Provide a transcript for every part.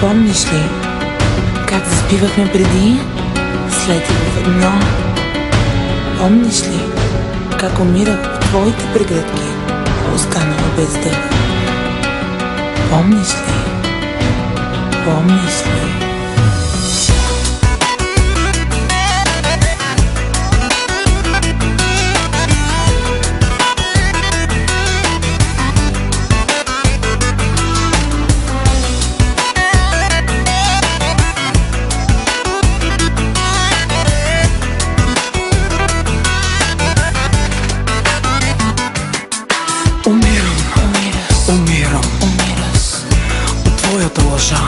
Помниш ли как заспивахме преди, слети в едно? Помниш ли как умирах в твоите прегръдки, останала без дъх? Помниш ли? Помниш ли? Умираш от твоята лъжа.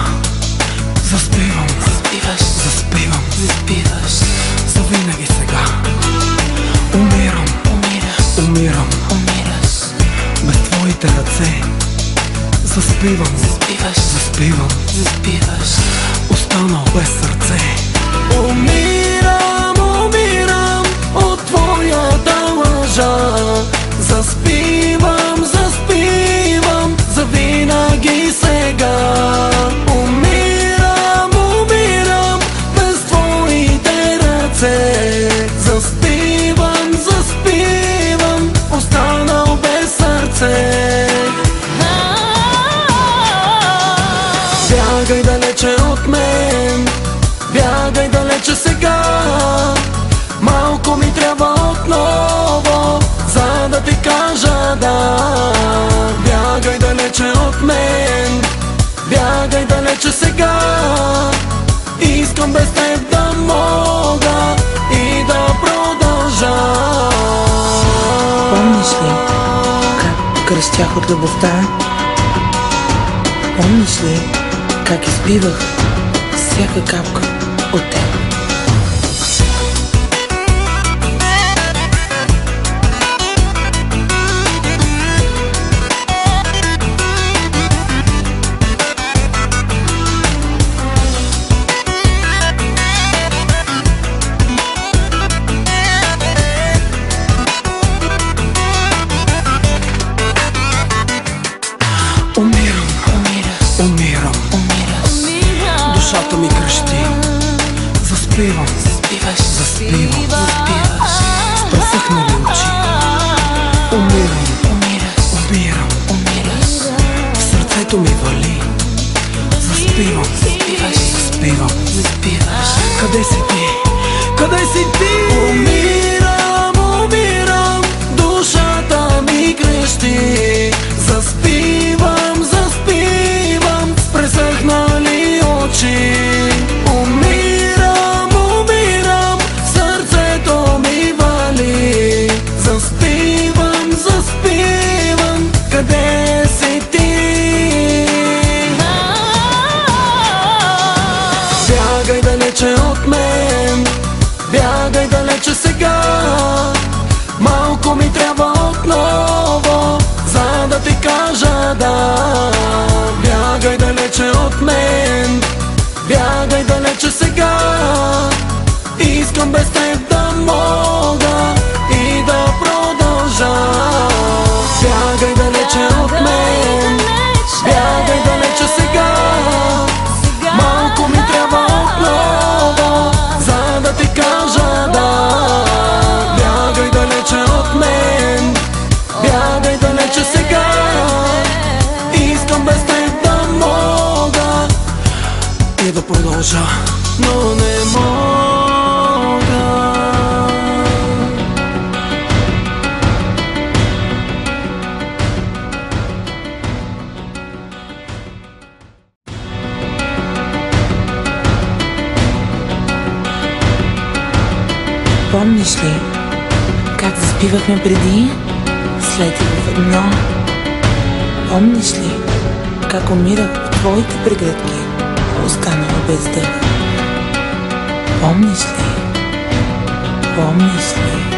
Заспивам, заспиваш завинаги сега. Умирам без твоите ръце. Заспивам, останал без сърце. Умирам от твоята лъжа. Заспивам завинаги сега. Умирам без твоите ръце. Заспивам, останал без сърце. Бягай далече от мен, бягай далече сега. Малко ми трябва отново, за да ти кажа да. Бягай далече от мен, бягай далече сега. Искам без теб да мога и да продължа. Помниш ли как кръстях от любовта? Помниш ли как изпивах всяка капка от теб? Умирам. Душата ми крещи. Заспивам. С пресъхнали очи. Умирам. В сърцето ми вали. Заспивам. Къде си ти? Къде си ти? Умирам. Душата ми крещи. Заспивам с пресъхнали очи. Умирам, сърцето ми вали. Заспивам, къде си ти? Бягай далече от мен, бягай далече сега. Малко ми трябва отново, за да ти кажа да. Бягай далече от мен, бягай далече сега. Искам без теб да мога и да продължа. Бягай далече от мен, бягай далече сега. Малко ми трябва отново, за да ти кажа да. Бягай далече от мен, бягай далече сега. Искам без теб да мога и да продължа, но не мога. Помниш ли как заспивахме преди, слети в едно? Помниш ли как умирах в твоите прегръдки, останала без дъх? Помниш ли? Помниш ли?